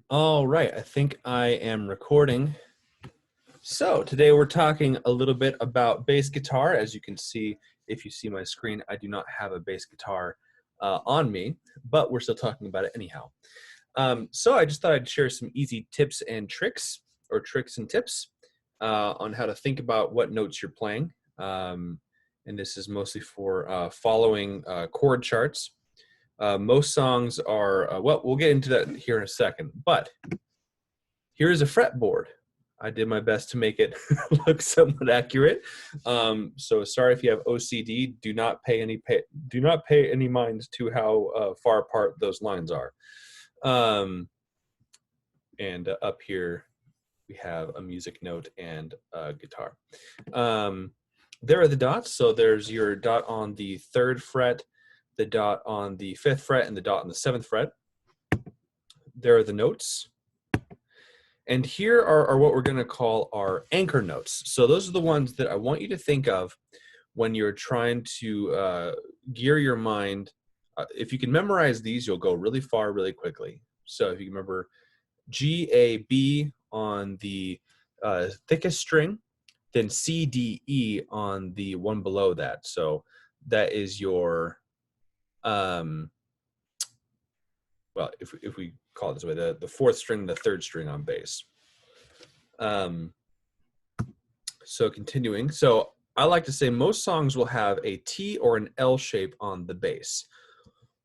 All right, I think I am recording. So today we're talking a little bit about bass guitar. As you can see, if you see my screen, I do not have a bass guitar on me, but we're still talking about it anyhow. So I just thought I'd share some easy tips and tricks, or tricks and tips, on how to think about what notes you're playing. And this is mostly for following chord charts. Most songs are, well, we'll get into that here in a second, but here's a fretboard. I did my best to make it look somewhat accurate. So sorry if you have OCD. Do not pay any mind to how far apart those lines are. And up here we have a music note and a guitar. There are the dots. So there's your dot on the 3rd fret, the dot on the 5th fret, and the dot on the 7th fret. There are the notes. And here are what we're going to call our anchor notes. So those are the ones that I want you to think of when you're trying to gear your mind. If you can memorize these, you'll go really far really quickly. So if you can remember G, A, B on the thickest string, then C, D, E on the one below that. So that is your, well, if we call it this way, the 4th string, the 3rd string on bass. So continuing, so I like to say most songs will have a T or an L shape on the bass.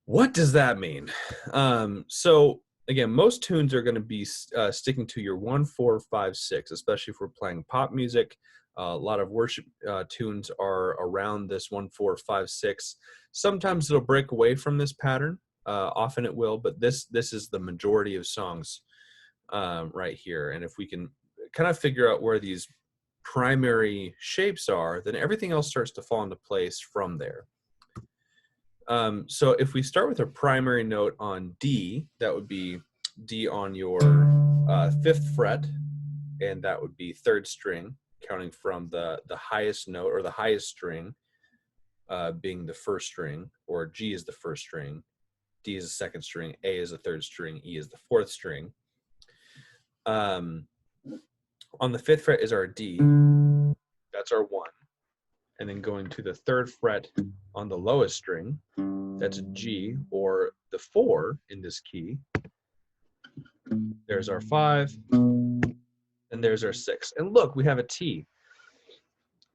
What does that mean? So again, most tunes are going to be sticking to your 1, 4, 5, 6, especially if we're playing pop music. A lot of worship tunes are around this 1, 4, 5, 6. Sometimes it'll break away from this pattern. Often it will, but this is the majority of songs right here. And if we can kind of figure out where these primary shapes are, then everything else starts to fall into place from there. So if we start with a primary note on D, that would be D on your 5th fret, and that would be 3rd string, counting from the highest note or the highest string being the 1st string, or G is the 1st string, D is the 2nd string, A is the 3rd string, E is the 4th string. On the 5th fret is our D, that's our 1. And then going to the 3rd fret on the lowest string, that's a G, or the 4 in this key. There's our 5, and there's our 6. And look, we have a T.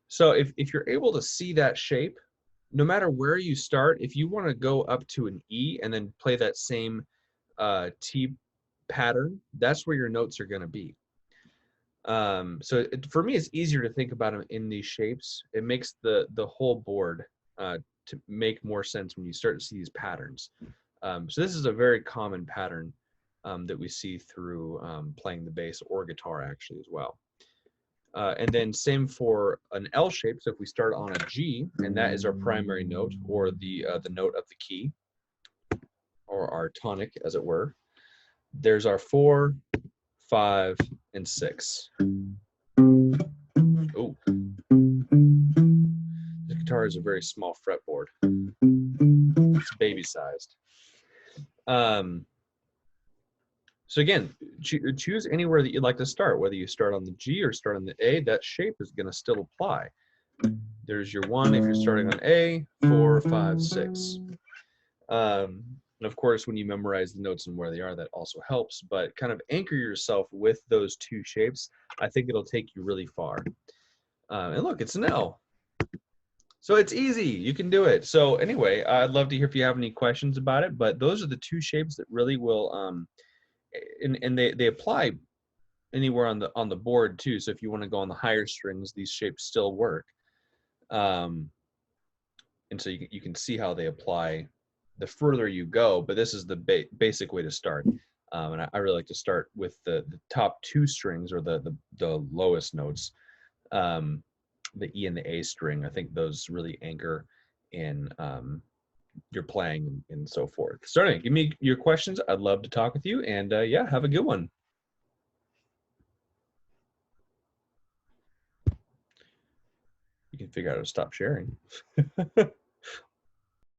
So if you're able to see that shape, no matter where you start, if you want to go up to an E and then play that same T pattern, that's where your notes are going to be. So for me, it's easier to think about them in these shapes. It makes the whole board to make more sense when you start to see these patterns. So this is a very common pattern that we see through playing the bass or guitar actually as well. And then same for an L shape. So if we start on a G, and that is our primary note, or the note of the key, or our tonic, as it were. There's our 4, 5, and 6. Oh, the guitar is a very small fretboard. It's baby sized. So again, choose anywhere that you'd like to start, whether you start on the G or start on the A, that shape is going to still apply. There's your 1 if you're starting on A, 4, 5, 6. And of course, when you memorize the notes and where they are, that also helps, but kind of anchor yourself with those 2 shapes. I think it'll take you really far. And look, it's an L. So it's easy, you can do it. So anyway, I'd love to hear if you have any questions about it, but those are the 2 shapes that really will, and they apply anywhere on the board too. So if you want to go on the higher strings, these shapes still work. And so you can see how they apply the further you go, but this is the basic way to start. And I really like to start with the top 2 strings, or the lowest notes, the E and the A string. I think those really anchor in your playing and so forth. So anyway, give me your questions. I'd love to talk with you, and yeah, have a good one. You can figure out how to stop sharing.